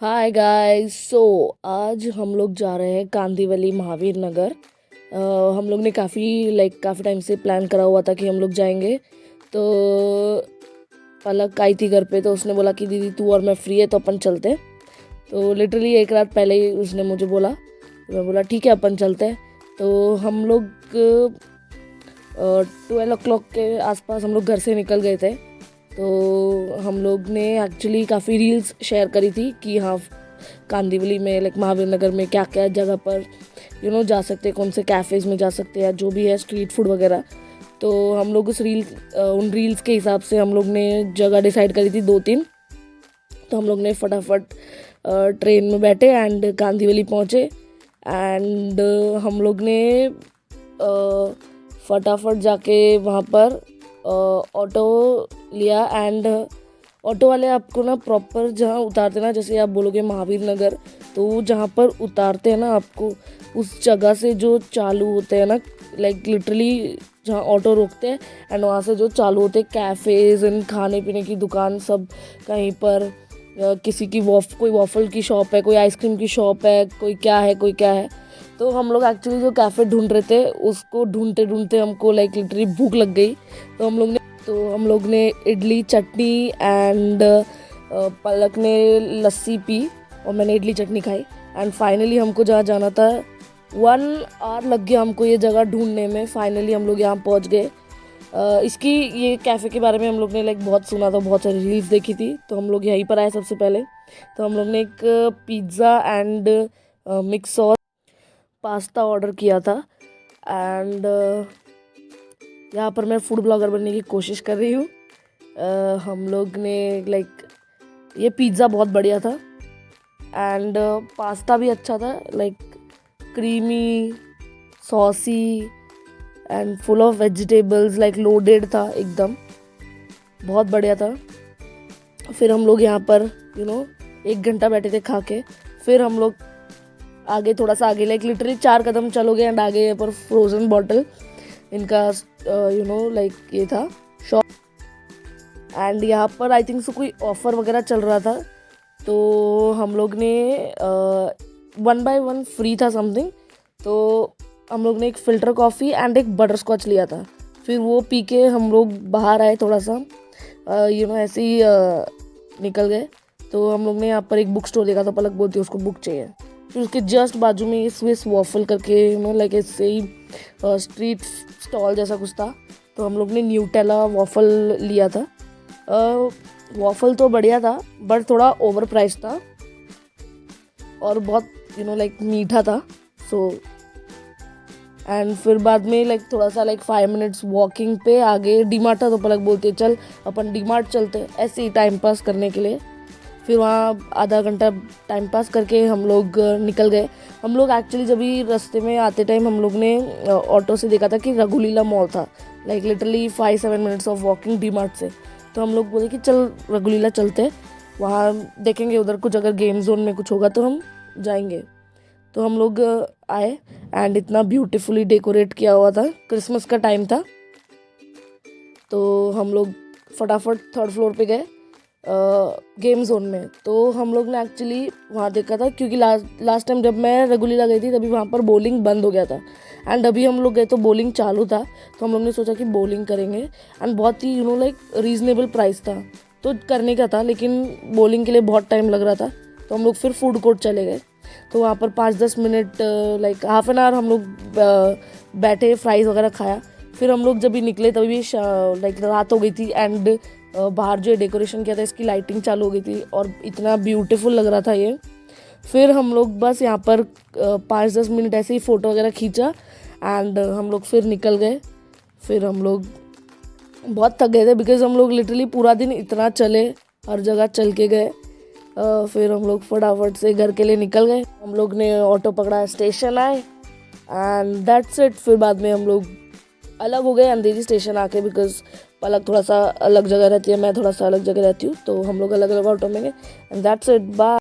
Hi guys. आज हम लोग जा रहे हैं कांदीवली महावीर नगर। हम लोग ने काफ़ी टाइम से प्लान करा हुआ था कि हम लोग जाएंगे। तो पलक आई थी घर पे, तो उसने बोला कि दीदी तू और मैं फ्री है तो अपन चलते हैं। तो लिटरली एक रात पहले ही उसने मुझे बोला, तो मैं बोला ठीक है अपन चलते हैं। तो हम लोग 12 o'clock के आसपास हम लोग घर से निकल गए थे। तो हम लोग ने एक्चुअली काफ़ी रील्स शेयर करी थी कि हाँ कांदीवली में महावीर नगर में क्या क्या जगह पर जा सकते हैं, कौन से कैफ़ेज़ में जा सकते हैं या जो भी है स्ट्रीट फूड वगैरह। तो हम लोग उन रील्स के हिसाब से हम लोग ने जगह डिसाइड करी थी 2-3। तो हम लोग ने फटाफट ट्रेन में बैठे एंड कांदीवली पहुँचे। एंड हम लोग ने फटाफट जाके वहाँ पर ऑटो लिया। एंड ऑटो वाले आपको ना प्रॉपर जहाँ उतारते ना, जैसे आप बोलोगे महावीर नगर, तो जहाँ पर उतारते हैं ना आपको उस जगह से जो चालू होते हैं ना, लिटरली जहाँ ऑटो रोकते हैं एंड वहाँ से जो चालू होते हैं कैफ़ेज़ एंड खाने पीने की दुकान सब। कहीं पर किसी की कोई वॉफल की शॉप है, कोई आइसक्रीम की शॉप है, कोई क्या है। तो हम लोग एक्चुअली जो कैफ़े ढूंढ रहे थे उसको ढूंढते ढूंढते हमको लिटरली भूख लग गई। तो हम लोग ने इडली चटनी एंड पलक ने लस्सी पी और मैंने इडली चटनी खाई। एंड फाइनली हमको जहाँ जाना था 1 hour लग गया हमको ये जगह ढूंढने में। फाइनली हम लोग यहाँ पहुँच गए। ये कैफ़े के बारे में हम लोग ने बहुत सुना था, बहुत सारी रील्स देखी थी, तो हम लोग यहीं पर आए सबसे पहले। तो हम लोग ने एक pizza and mix sauce pasta order किया था। एंड यहाँ पर मैं फूड ब्लॉगर बनने की कोशिश कर रही हूँ। हम लोग ने ये पिज़्ज़ा बहुत बढ़िया था एंड पास्ता भी अच्छा था, creamy saucy and full of vegetables, loaded था एकदम, बहुत बढ़िया था। फिर हम लोग यहाँ पर 1 घंटा बैठे थे खा के। फिर हम लोग थोड़ा सा आगे लिटरली 4 कदम चलोगे एंड आगे यहाँ पर फ्रोज़न बॉटल इनका ये था शॉप। एंड यहाँ पर आई थिंक सो कोई ऑफ़र वगैरह चल रहा था, तो हम लोग ने 1 by 1 फ्री था समथिंग। तो हम लोग ने एक फ़िल्टर कॉफ़ी एंड एक बटर स्कॉच लिया था। फिर वो पी के हम लोग बाहर आए, थोड़ा सा ऐसे ही निकल गए। तो हम लोग ने यहाँ पर एक बुक स्टोर देखा था, पलक बोलती है उसको बुक चाहिए। फिर उसके जस्ट बाजू में ये स्विस वॉफल करके ऐसे ही स्ट्रीट स्टॉल जैसा कुछ था। तो हम लोग ने न्यूटेला वॉफल लिया था। वॉफल तो बढ़िया था बट थोड़ा ओवर प्राइस था और बहुत मीठा था। एंड फिर बाद में थोड़ा सा 5 minutes वॉकिंग पे आगे डीमार्ट था। तो पलक बोलती है चल अपन डीमार्ट चलते, ऐसे ही टाइम पास करने के लिए। फिर वहाँ आधा घंटा टाइम पास करके हम लोग निकल गए। हम लोग एक्चुअली जब भी रास्ते में आते टाइम हम लोग ने ऑटो से देखा था कि रघुलीला मॉल था, literally 5-7 minutes of walking DMart से। तो हम लोग बोले कि चल रघुलीला चलते, वहाँ देखेंगे उधर कुछ अगर गेम जोन में कुछ होगा तो हम जाएंगे। तो हम लोग आए एंड इतना ब्यूटीफुली डेकोरेट किया हुआ था, क्रिसमस का टाइम था। तो हम लोग फटाफट 3rd floor पे गए गेम जोन में। तो हम लोग ने एक्चुअली वहाँ देखा था, क्योंकि लास्ट टाइम जब मैं रघुलीला गई थी तभी वहाँ पर बॉलिंग बंद हो गया था एंड अभी हम लोग गए तो बॉलिंग चालू था। तो हम लोग ने सोचा कि बॉलिंग करेंगे एंड बहुत ही रीज़नेबल प्राइस था, तो करने का था, लेकिन बॉलिंग के लिए बहुत टाइम लग रहा था। तो हम लोग फिर फूड कोर्ट चले गए। तो वहाँ पर 5-10 मिनट हाफ एन आवर हम लोग बैठे, फ्राइज़ वगैरह खाया। फिर हम लोग जब भी निकले तभी भी रात हो गई थी एंड बाहर जो डेकोरेशन किया था इसकी लाइटिंग चालू हो गई थी और इतना ब्यूटीफुल लग रहा था ये। फिर हम लोग बस यहाँ पर 5-10 मिनट ऐसे ही फ़ोटो वगैरह खींचा एंड हम लोग फिर निकल गए। फिर हम लोग बहुत थक गए थे बिकॉज़ हम लोग लिटरली पूरा दिन इतना चले, हर जगह चल के गए। फिर हम लोग फटाफट से घर के लिए निकल गए। हम लोग ने ऑटो पकड़ा, स्टेशन आए एंड दैट्स इट। फिर बाद में हम लोग अलग हो गए अंधेरी स्टेशन आके, बिकॉज पलक थोड़ा सा अलग जगह रहती है, मैं थोड़ा सा अलग जगह रहती हूँ, तो हम लोग अलग अलग ऑटो में गए एंड दैट्स इट, बाय।